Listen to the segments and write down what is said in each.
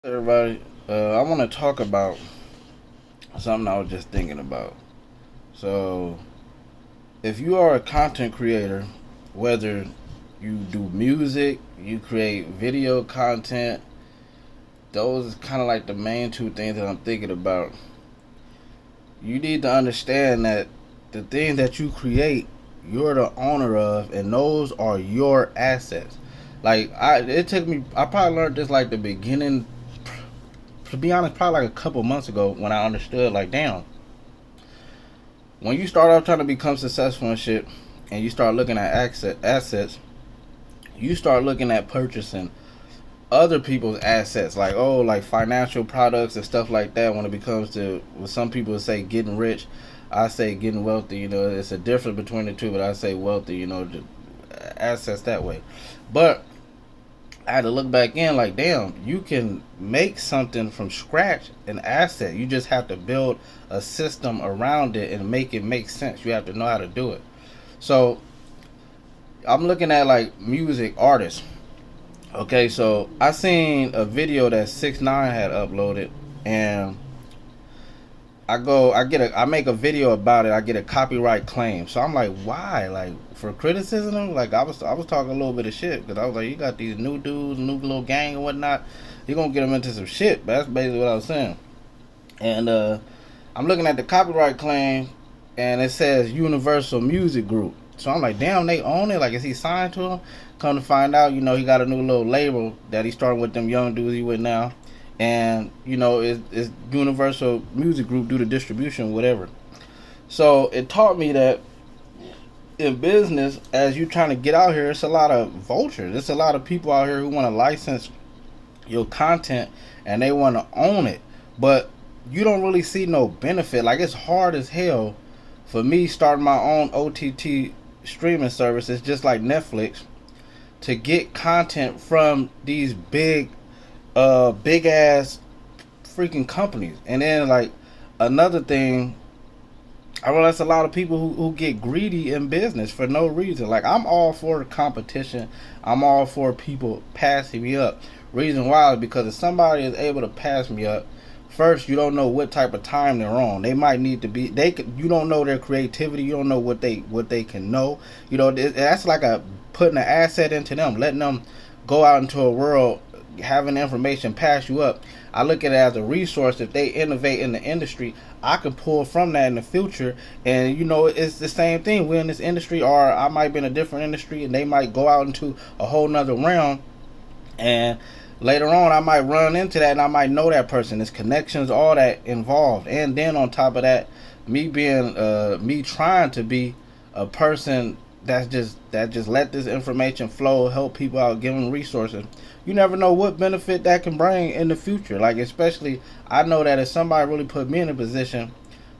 Everybody, I want to talk about something I was just thinking about. So, if you are a content creator, whether you do music, you create video content, those is kind of like the main two things that I'm thinking about. You need to understand that the things that you create, you're the owner of, and those are your assets. It took me. I probably learned this like the beginning. To be honest, probably like a couple months ago when I understood, like, damn, when you start off trying to become successful and shit, and you start looking at assets, you start looking at purchasing other people's assets, like, oh, like financial products and stuff like that. When it becomes to what some people say getting rich, I say getting wealthy. It's a difference between the two, but I say wealthy. Assets that way. But I had to look back in, like, damn, you can make something from scratch, an asset. You just have to build a system around it and make it make sense. You have to know how to do it. So I'm looking at like music artists. Okay, so I seen a video that 6ix9ine had uploaded, and I make a video about it. I get a copyright claim. So I'm like, why? Like, for criticism? Like, I was talking a little bit of shit because I was like, you got these new dudes, new little gang and whatnot. You're gonna get them into some shit. But that's basically what I was saying. And I'm looking at the copyright claim, and it says Universal Music Group. So I'm like, damn, they own it. Like, is he signed to him? Come to find out, he got a new little label that he started with them young dudes he with now, and it's Universal Music Group, do the distribution, whatever. So it taught me that in business, as you trying to get out here, it's a lot of vultures. It's a lot of people out here who want to license your content and they want to own it, but you don't really see no benefit. Like, it's hard as hell for me starting my own OTT streaming services, just like Netflix, to get content from these big ass freaking companies. And then, like, another thing, I realize a lot of people who get greedy in business for no reason. Like, I'm all for competition. I'm all for people passing me up. Reason why is because if somebody is able to pass me up, first, you don't know what type of time they're on. They might need to be. You don't know their creativity. You don't know what they can know. That's like putting an asset into them, letting them go out into a world, having information pass you up. I look at it as a resource. If they innovate in the industry, I can pull from that in the future. And it's the same thing. We're in this industry, or I might be in a different industry, and they might go out into a whole nother realm. And later on, I might run into that, and I might know that person. There's connections, all that involved. And then on top of that, me trying to be a person that just let this information flow, help people out, give them resources. You never know what benefit that can bring in the future. Like, especially, I know that if somebody really put me in a position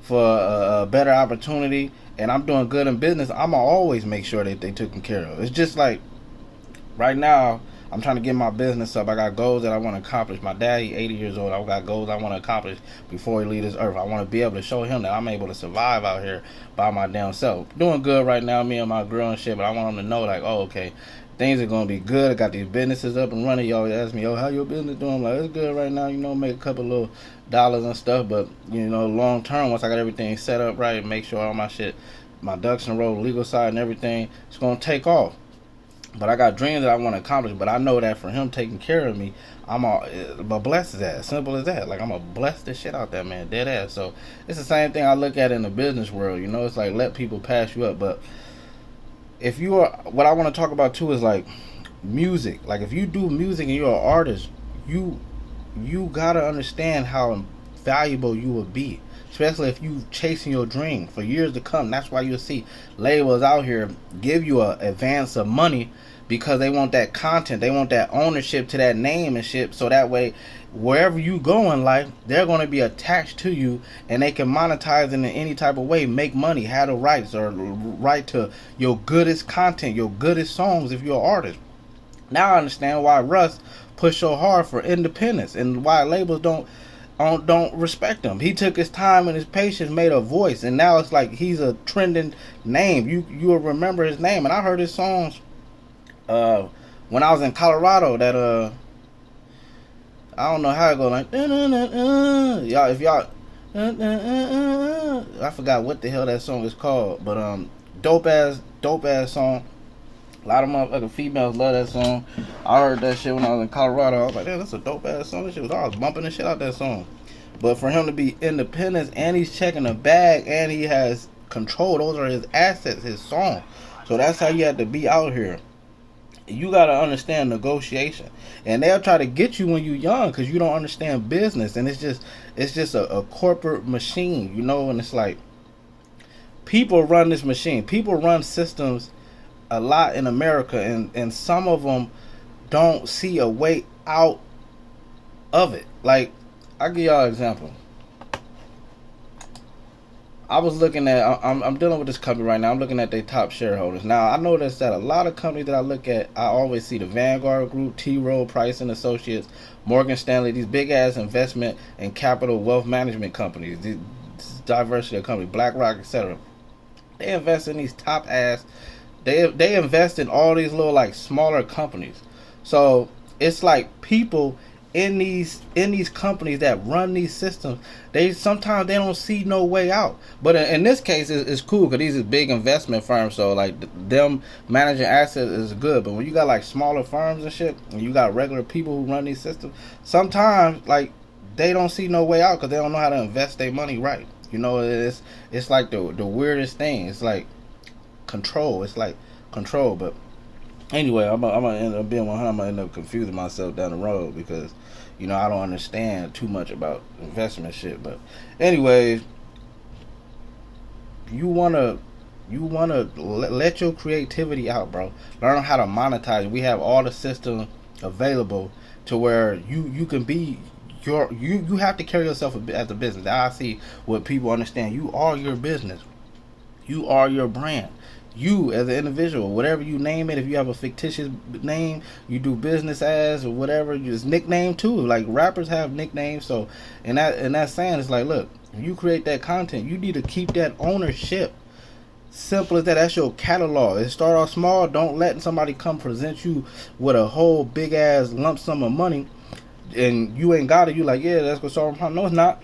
for a better opportunity, and I'm doing good in business, I'm gonna always make sure that they taken care of. It's just like right now, I'm trying to get my business up. I got goals that I want to accomplish. My dad, he's 80 years old. I got goals I want to accomplish before he leaves this earth. I want to be able to show him that I'm able to survive out here by my damn self. Doing good right now, me and my girl and shit, but I want him to know, like, oh, okay, things are going to be good. I got these businesses up and running. Y'all ask me, how your business doing? I'm like, it's good right now. Make a couple little dollars and stuff, but, long term, once I got everything set up right, make sure all my shit, my ducks in a row, legal side and everything, it's going to take off. But I got dreams that I want to accomplish. But I know that for him taking care of me, I'm a bless that. Simple as that. Like, I'm a bless the shit out that man, dead ass. So it's the same thing I look at in the business world. It's like, let people pass you up. But if you are, what I want to talk about too is like music. Like, if you do music and you're an artist, you gotta understand how valuable you will be, especially if you chasing your dream for years to come. That's why you'll see labels out here give you a advance of money, because they want that content, they want that ownership to that name and shit, so that way wherever you go in life, they're going to be attached to you, and they can monetize it in any type of way, make money, have the rights or right to your goodest content, your goodest songs if you're an artist. Now I understand why Russ pushed so hard for independence and why labels don't respect him. He took his time and his patience, made a voice, and now it's like he's a trending name. You will remember his name. And I heard his songs when I was in Colorado. That I don't know how it go like y'all. If y'all, I forgot what the hell that song is called, but dope ass song. A lot of motherfucking females love that song. I heard that shit when I was in Colorado. I was like, damn, that's a dope ass song. That shit was, I was bumping the shit out that song. But for him to be independent and he's checking the bag and he has control, those are his assets, his song. So that's how you have to be out here. You gotta understand negotiation, and they'll try to get you when you're young because you don't understand business, and it's just a corporate machine, you know. And it's like people run this machine. People run systems a lot in America, and some of them don't see a way out of it. Like, I'll give y'all an example. I was looking at, I'm dealing with this company right now. I'm looking at their top shareholders. Now, I noticed that a lot of companies that I look at, I always see the Vanguard Group, T. Rowe Price and Associates, Morgan Stanley, these big-ass investment and capital wealth management companies, these diversity of companies, BlackRock, etc. They invest in these top-ass, they invest in all these little, like, smaller companies. So, it's like people in these companies that run these systems, sometimes they don't see no way out. But in this case, it's cool because these are big investment firms, so like them managing assets is good. But when you got like smaller firms and shit, and you got regular people who run these systems, sometimes like they don't see no way out because they don't know how to invest their money right. You know, it's like the weirdest thing. It's like control. It's like control. But anyway, I'm gonna end up being 100. I'm gonna end up confusing myself down the road because, you know, I don't understand too much about investment shit. But anyways, you wanna let your creativity out, bro. Learn how to monetize. We have all the systems available to where you can be you have to carry yourself as a business. I see what people understand. You are your business. You are your brand. You as an individual, whatever you name it, if you have a fictitious name, you do business as or whatever, just nickname too. Like rappers have nicknames, so in that saying, it's like, look, if you create that content, you need to keep that ownership. Simple as that. That's your catalog. It start off small. Don't let somebody come present you with a whole big ass lump sum of money, and you ain't got it. You like, yeah, that's gonna solve my problem. No, it's not.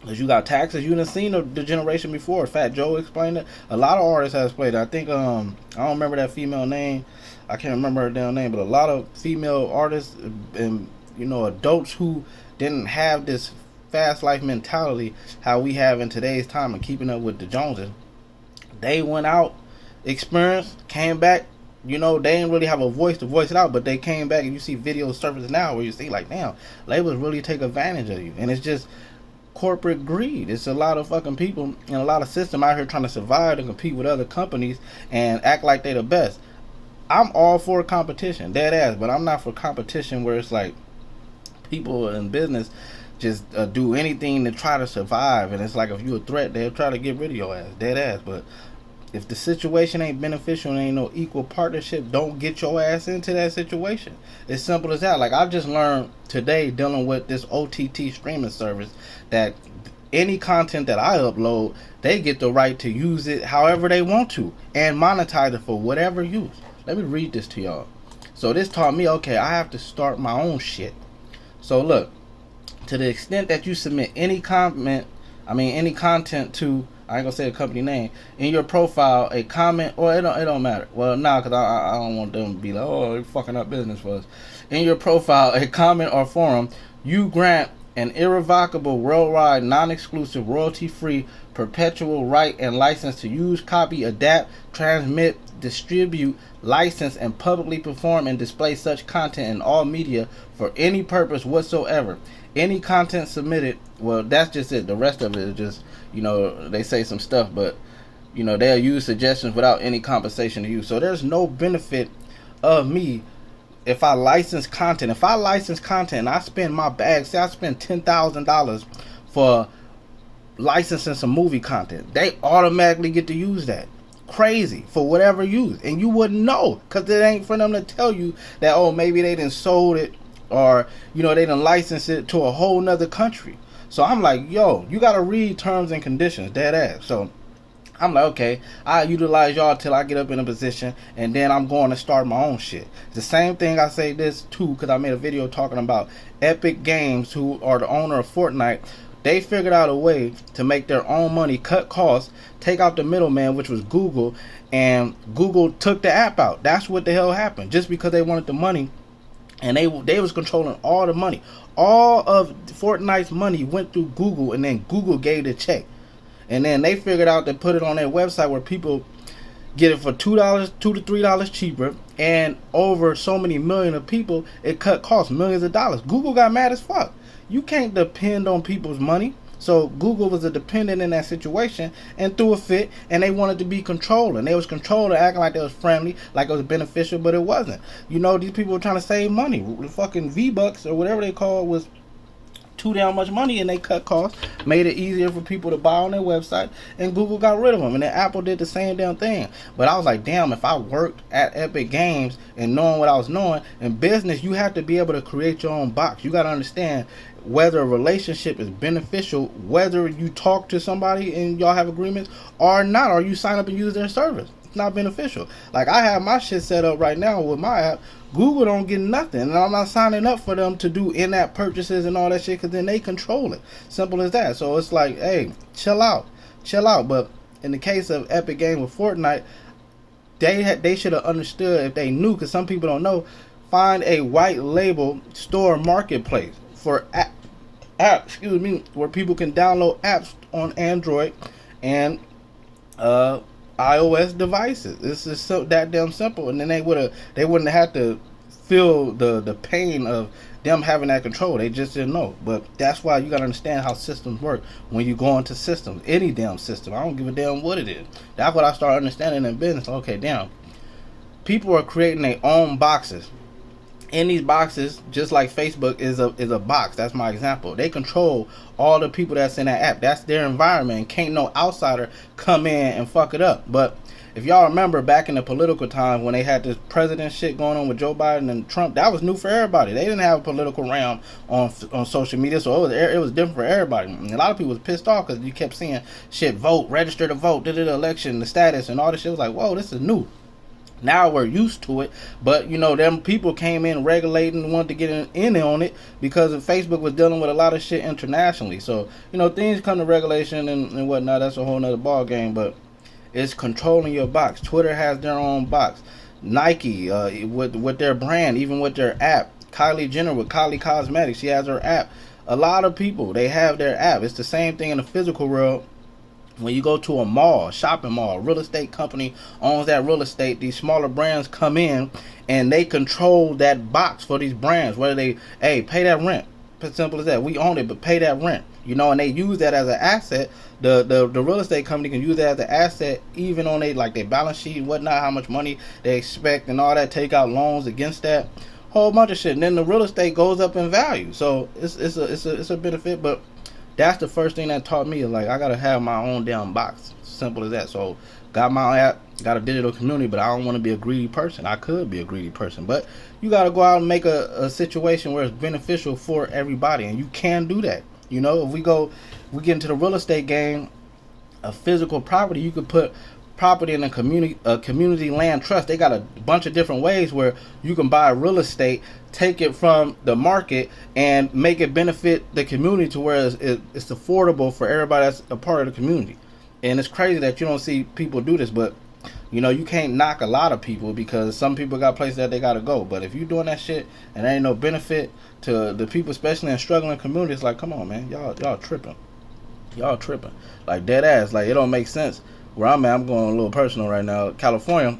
Because you got taxes. You done seen the generation before. Fat Joe explained it. A lot of artists have explained it. I think, I don't remember that female name. I can't remember her damn name. But a lot of female artists and, you know, adults who didn't have this fast life mentality how we have in today's time and keeping up with the Joneses. They went out, experienced, came back. You know, they didn't really have a voice to voice it out, but they came back, and you see videos surfacing now where you see like, damn, labels really take advantage of you. And it's just corporate greed. It's a lot of fucking people and a lot of system out here trying to survive and compete with other companies and act like they the best. I'm all for competition, dead ass, but I'm not for competition where it's like people in business just do anything to try to survive, and it's like if you a threat, they'll try to get rid of your ass, dead ass. But if the situation ain't beneficial and ain't no equal partnership, don't get your ass into that situation. It's simple as that. Like, I just learned today dealing with this OTT streaming service that any content that I upload, they get the right to use it however they want to and monetize it for whatever use. Let me read this to y'all. So this taught me, okay, I have to start my own shit. So look, to the extent that you submit any content to, I ain't gonna say the company name, in your profile, a comment, or it don't matter. Well, nah, because I don't want them to be like, oh, they're fucking up business for us. In your profile, a comment or forum, you grant an irrevocable, worldwide, non-exclusive, royalty-free, perpetual right and license to use, copy, adapt, transmit, distribute, license, and publicly perform and display such content in all media for any purpose whatsoever. Any content submitted, well, that's just it. The rest of it is just, you know, they say some stuff, but, you know, they'll use suggestions without any compensation to you. So there's no benefit of me if I license content. If I license content and I spend my bag, say I spend $10,000 for licensing some movie content, they automatically get to use that. Crazy, for whatever use. And you wouldn't know, because it ain't for them to tell you that, oh, maybe they done sold it, or, you know, they done licensed it to a whole nother country. So I'm like, yo, you gotta read terms and conditions, dead ass. So I'm like, okay, I utilize y'all till I get up in a position, and then I'm going to start my own shit. It's the same thing I say this too, because I made a video talking about Epic Games, who are the owner of Fortnite. They figured out a way to make their own money, cut costs, take out the middleman, which was Google, and Google took the app out. That's what the hell happened. Just because they wanted the money, and they was controlling all the money. All of Fortnite's money went through Google, and then Google gave the check. And then they figured out to put it on their website where people get it for $2 to $3 cheaper, and over so many million of people, it cut costs millions of dollars. Google got mad as fuck. You can't depend on people's money. So Google was a dependent in that situation and threw a fit, and they wanted to be controlling. They was controlling, acting like they was friendly, like it was beneficial, but it wasn't. You know, these people were trying to save money. The fucking V-Bucks or whatever they call it was too damn much money, and they cut costs, made it easier for people to buy on their website, and Google got rid of them. And then Apple did the same damn thing. But I was like, damn, if I worked at Epic Games and knowing what I was knowing in business, you have to be able to create your own box. You got to understand whether a relationship is beneficial, whether you talk to somebody and y'all have agreements or not, or you sign up and use their service. It's not beneficial. Like, I have my shit set up right now with my app. Google don't get nothing, and I'm not signing up for them to do in-app purchases and all that shit, because then they control it. Simple as that. So it's like, hey, chill out. But in the case of Epic Games with Fortnite, they should have understood if they knew, because some people don't know. Find a white label store marketplace for where people can download apps on Android and iOS devices. This is so that damn simple, and then they wouldn't have had to feel the pain of them having that control. They just didn't know. But that's why you gotta understand how systems work when you go into systems, any damn system. I don't give a damn what it is. That's what I started understanding in business. Okay, damn, people are creating their own boxes. In these boxes, just like Facebook is a box. That's my example. They control all the people that's in that app. That's their environment, and can't no outsider come in and fuck it up. But if y'all remember back in the political time when they had this president shit going on with Joe Biden and Trump, that was new for everybody. They didn't have a political realm on social media, so it was different for everybody. And a lot of people was pissed off because you kept seeing shit, vote, register to vote, did the election, the status, and all this shit. Was like, whoa, this is new. Now we're used to it, but you know, them people came in regulating, wanted to get in on it because Facebook was dealing with a lot of shit internationally. So, you know, things come to regulation and whatnot. That's a whole nother ball game, but it's controlling your box. Twitter has their own box. Nike, with their brand, even with their app. Kylie Jenner with Kylie Cosmetics, she has her app. A lot of people, they have their app. It's the same thing in the physical world. When you go to a mall, shopping mall, real estate company owns that real estate. These smaller brands come in and they control that box for these brands. Whether they, hey, pay that rent. As simple as that. We own it, but pay that rent. You know, and they use that as an asset. The real estate company can use that as an asset, even on their balance sheet and whatnot, how much money they expect and all that. Take out loans against that, whole bunch of shit. And then the real estate goes up in value. So it's a benefit, but that's the first thing that taught me. Like, I gotta have my own damn box. Simple as that. So got my app, got a digital community, but I don't want to be a greedy person. I could be a greedy person, but you gotta go out and make a situation where it's beneficial for everybody, and you can do that. You know, if we get into the real estate game, a physical property, you could put property in a community land trust. They got a bunch of different ways where you can buy real estate, take it from the market, and make it benefit the community to where it's affordable for everybody that's a part of the community. And it's crazy that you don't see people do this, but you know, you can't knock a lot of people because some people got places that they gotta go. But if you doing that shit and there ain't no benefit to the people, especially in struggling communities, like, come on, man, y'all tripping. Like, dead ass. Like, it don't make sense. Where I'm at, I'm going a little personal right now. California,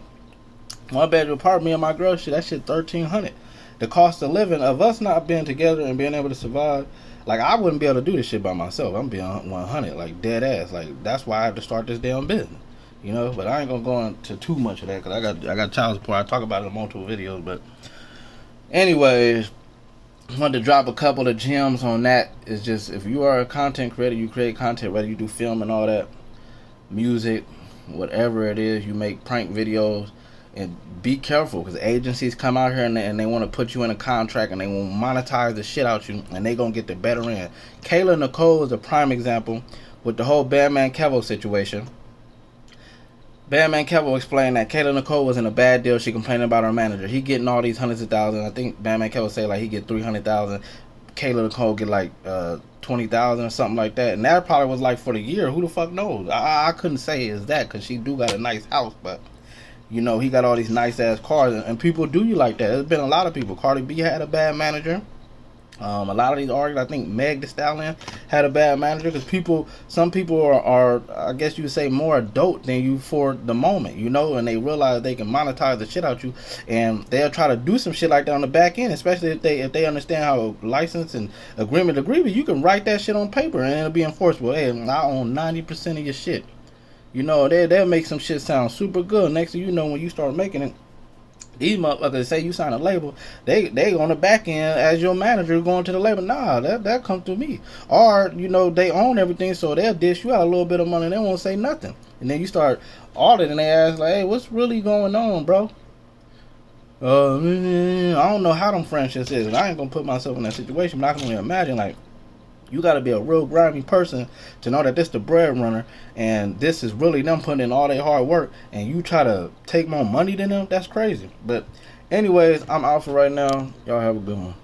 one bedroom apartment, me and my girl, shit, that shit $1,300. The cost of living of us not being together and being able to survive, like, I wouldn't be able to do this shit by myself. I'm being 100, like, dead ass. Like, that's why I have to start this damn business, you know. But I ain't gonna go into too much of that because I got child support. I talk about it in multiple videos. But anyways, I wanted to drop a couple of gems on that. It's just, if you are a content creator, you create content, whether you do film and all that, music, whatever it is, you make prank videos, and be careful because agencies come out here and they want to put you in a contract and they will monetize the shit out you, and they gonna get the better end. Kayla Nicole is a prime example with the whole Batman Kevo situation. Bandman Kevo explained that Kayla Nicole was in a bad deal. She complained about her manager. He getting all these hundreds of thousands. I think Bandman Kevo say like he get 300,000. Kayla Nicole get like 20,000 or something like that. And that probably was like for the year. Who the fuck knows? I couldn't say it's that because she do got a nice house, but you know he got all these nice ass cars, and people do you like that. There's been a lot of people. Cardi B had a bad manager. A lot of these artists, I think Meg Thee Stallion had a bad manager because some people are, I guess you would say, more adult than you for the moment, you know, and they realize they can monetize the shit out you, and they'll try to do some shit like that on the back end, especially if they understand how license and agreement agree. But you can write that shit on paper and it'll be enforceable. Hey, I own 90% of your shit. You know, they'll make some shit sound super good. Next thing you know, when you start making it, these motherfuckers say you sign a label, they on the back end as your manager going to the label. Nah, that comes to me. Or, you know, they own everything, so they'll dish you out a little bit of money and they won't say nothing. And then you start auditing their ass like, hey, what's really going on, bro? I don't know how them friendships is. And I ain't gonna put myself in that situation, but I can only imagine, like, you got to be a real grimy person to know that this the breadwinner and this is really them putting in all their hard work, and you try to take more money than them. That's crazy. But anyways, I'm out for right now. Y'all have a good one.